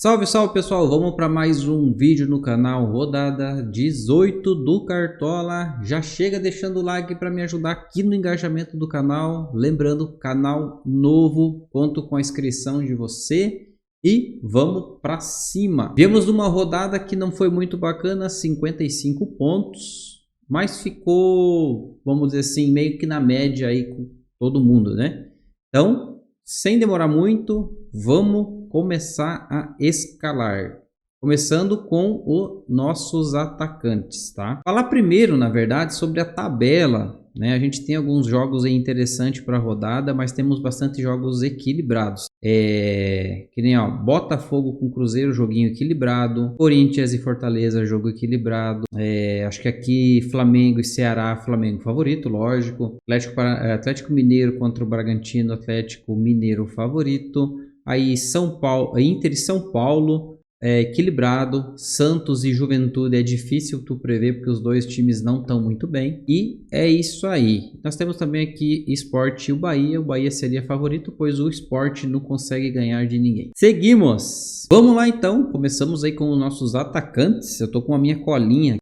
Salve, salve pessoal, vamos para mais um vídeo no canal, rodada 18 do Cartola. Já chega deixando o like para me ajudar aqui no engajamento do canal. Lembrando, canal novo, conto com a inscrição de você e vamos para cima. Viemos uma rodada que não foi muito bacana, 55 pontos, mas ficou, vamos dizer assim, meio que na média aí com todo mundo, né? Então, sem demorar muito, vamos começar a escalar, começando com os nossos atacantes, tá? Falar primeiro, na verdade, sobre a tabela, né? A gente tem alguns jogos aí interessantes para a rodada, mas temos bastante jogos equilibrados. Que nem, ó, Botafogo com Cruzeiro, joguinho equilibrado. Corinthians e Fortaleza, jogo equilibrado. Acho que aqui Flamengo e Ceará, Flamengo favorito, lógico. Atlético Mineiro contra o Bragantino, Atlético Mineiro favorito. Aí São Paulo, Inter e São Paulo, equilibrado. Santos e Juventude é difícil tu prever porque os dois times não estão muito bem. E é isso aí. Nós temos também aqui Sport e o Bahia. O Bahia seria favorito, pois o Sport não consegue ganhar de ninguém. Seguimos. Vamos lá então. Começamos aí com os nossos atacantes. Eu tô com a minha colinha.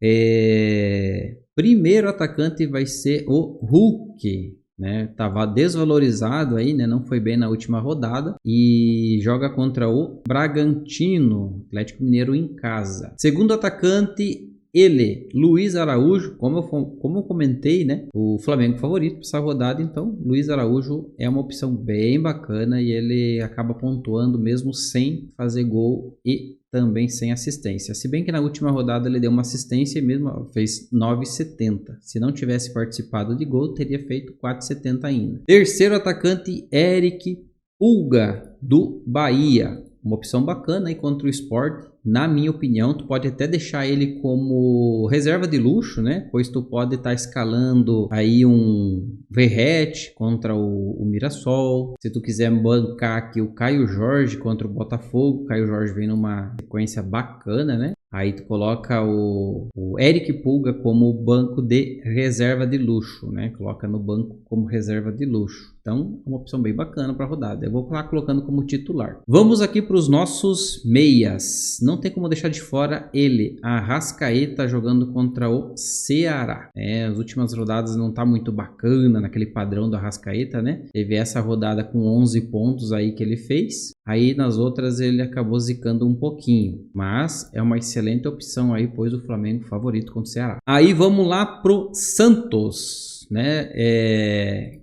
Primeiro atacante vai ser o Hulk. Né, tava desvalorizado aí, né, não foi bem na última rodada e joga contra o Bragantino, Atlético Mineiro em casa. Segundo atacante, ele, Luiz Araújo, como eu comentei, né, o Flamengo favorito para essa rodada, então Luiz Araújo é uma opção bem bacana e ele acaba pontuando mesmo sem fazer gol e também sem assistência. Se bem que na última rodada ele deu uma assistência e mesmo fez 9,70. Se não tivesse participado de gol, teria feito 4,70 ainda. Terceiro atacante, Eric Pulga, do Bahia. Uma opção bacana aí contra o Sport. Na minha opinião, tu pode até deixar ele como reserva de luxo, né? Pois tu pode estar escalando aí um Verratti contra o Mirassol. Se tu quiser bancar aqui o Caio Jorge contra o Botafogo, o Caio Jorge vem numa sequência bacana, né? Aí tu coloca o Eric Pulga como banco de reserva de luxo, né? Coloca no banco como reserva de luxo. Então, é uma opção bem bacana para a rodada. Eu vou lá colocando como titular. Vamos aqui para os nossos meias. Não tem como deixar de fora ele, Arrascaeta, jogando contra o Ceará. As últimas rodadas não tá muito bacana naquele padrão do Arrascaeta, né? Teve essa rodada com 11 pontos aí que ele fez. Aí nas outras ele acabou zicando um pouquinho. Mas é uma excelente opção aí, pois o Flamengo favorito contra o Ceará. Aí vamos lá pro Santos, né?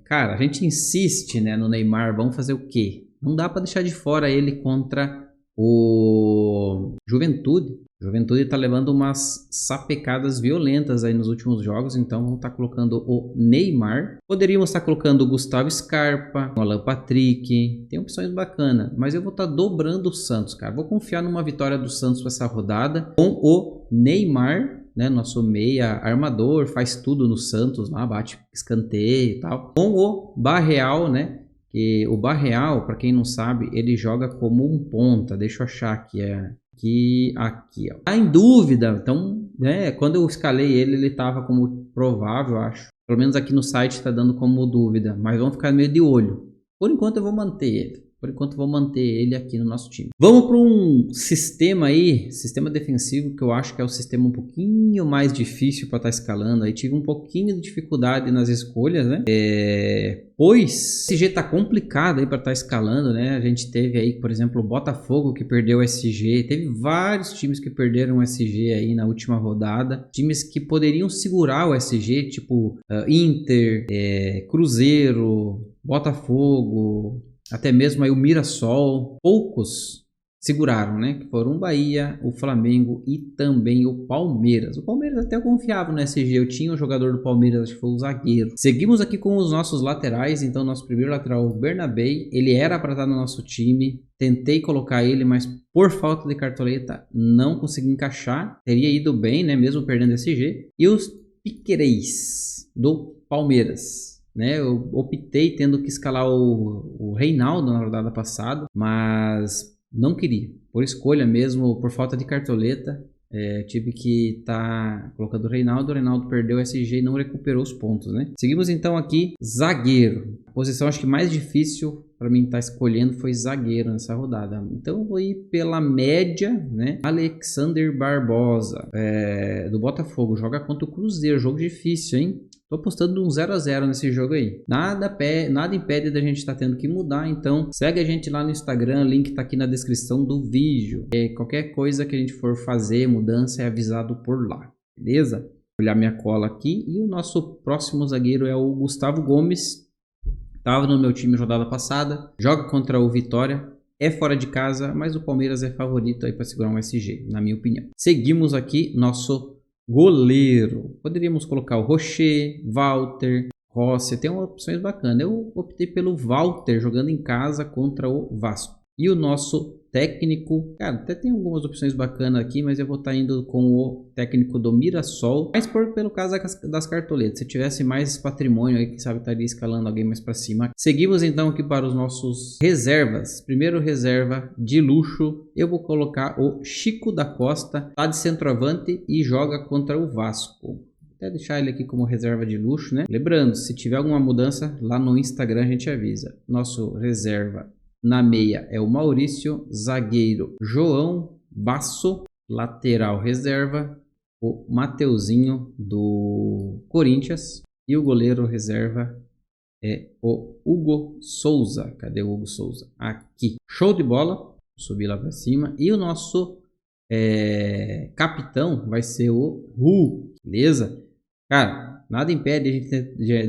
Cara, a gente insiste, né, no Neymar. Vamos fazer o quê? Não dá para deixar de fora ele contra o Juventude. Juventude tá levando umas sapecadas violentas aí nos últimos jogos, então vamos estar colocando o Neymar. Poderíamos estar colocando o Gustavo Scarpa, o Alan Patrick, tem opções bacanas, mas eu vou estar dobrando o Santos, cara. Vou confiar numa vitória do Santos para essa rodada com o Neymar, né, nosso meia armador, faz tudo no Santos lá, bate escanteio e tal. Com o Barreal, né? E o Barreal, para quem não sabe, ele joga como um ponta. Deixa eu achar aqui, aqui, ó. Tá em dúvida, então, né, quando eu escalei ele estava como provável, acho. Pelo menos aqui no site está dando como dúvida, mas vamos ficar meio de olho. Por enquanto eu vou manter ele. Por enquanto vou manter ele aqui no nosso time. Vamos para um sistema aí, sistema defensivo, que eu acho que é o sistema um pouquinho mais difícil para estar escalando. Aí tive um pouquinho de dificuldade nas escolhas, né? Pois o SG tá complicado aí para estar escalando, né? A gente teve aí, por exemplo, o Botafogo que perdeu o SG. Teve vários times que perderam o SG aí na última rodada. Times que poderiam segurar o SG, tipo Inter, Cruzeiro, Botafogo, até mesmo aí o Mirassol. Poucos seguraram, né? Que foram o Bahia, o Flamengo e também o Palmeiras. O Palmeiras até eu confiava no SG. Eu tinha um jogador do Palmeiras, acho que foi o zagueiro. Seguimos aqui com os nossos laterais. Então, nosso primeiro lateral, o Bernabei. Ele era para estar no nosso time. Tentei colocar ele, mas por falta de cartoleta não consegui encaixar. Teria ido bem, né? Mesmo perdendo SG. E os Piquerez do Palmeiras, né? Eu optei tendo que escalar o Reinaldo na rodada passada, mas não queria, por escolha mesmo, por falta de cartoleta. Tive que estar colocando o Reinaldo perdeu o SG e não recuperou os pontos, né? Seguimos então aqui, zagueiro, posição acho que mais difícil para mim estar escolhendo foi zagueiro nessa rodada. Então eu vou ir pela média, né? Alexander Barbosa, do Botafogo, joga contra o Cruzeiro, jogo difícil, hein? Tô apostando um 0 a 0 nesse jogo aí. Nada impede da gente estar tendo que mudar, então segue a gente lá no Instagram, link tá aqui na descrição do vídeo. Qualquer coisa que a gente for fazer, mudança, é avisado por lá, beleza? Vou olhar minha cola aqui e o nosso próximo zagueiro é o Gustavo Gomes. Tava no meu time rodada passada, joga contra o Vitória, é fora de casa, mas o Palmeiras é favorito aí para segurar um SG, na minha opinião. Seguimos aqui nosso goleiro. Poderíamos colocar o Rocher, Walter, Rossi, tem opções bacanas. Eu optei pelo Walter jogando em casa contra o Vasco. E o nosso técnico, cara, até tem algumas opções bacanas aqui, mas eu vou estar indo com o técnico do Mirassol, mas pelo caso das cartoletas. Se tivesse mais patrimônio aí, quem sabe estaria escalando alguém mais para cima. Seguimos então aqui para os nossos reservas. Primeiro reserva de luxo, eu vou colocar o Chico da Costa, tá de centroavante e joga contra o Vasco. Até deixar ele aqui como reserva de luxo, né? Lembrando, se tiver alguma mudança lá no Instagram a gente avisa. Nosso reserva na meia é o Maurício, zagueiro João Basso, lateral reserva o Mateuzinho do Corinthians e o goleiro reserva é o Hugo Souza. Cadê o Hugo Souza? Aqui. Show de bola. Vou subir lá para cima. E o nosso capitão vai ser o Hulk, beleza? Cara, nada impede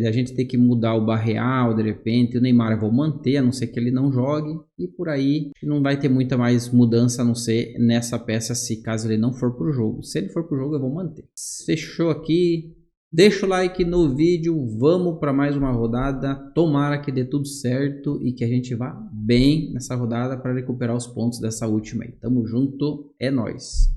a gente ter que mudar o Barreal de repente. O Neymar eu vou manter, a não ser que ele não jogue. E por aí não vai ter muita mais mudança a não ser nessa peça, se caso ele não for pro jogo. Se ele for pro jogo eu vou manter. Fechou aqui. Deixa o like no vídeo, vamos para mais uma rodada. Tomara que dê tudo certo e que a gente vá bem nessa rodada para recuperar os pontos dessa última aí. Tamo junto, é nóis.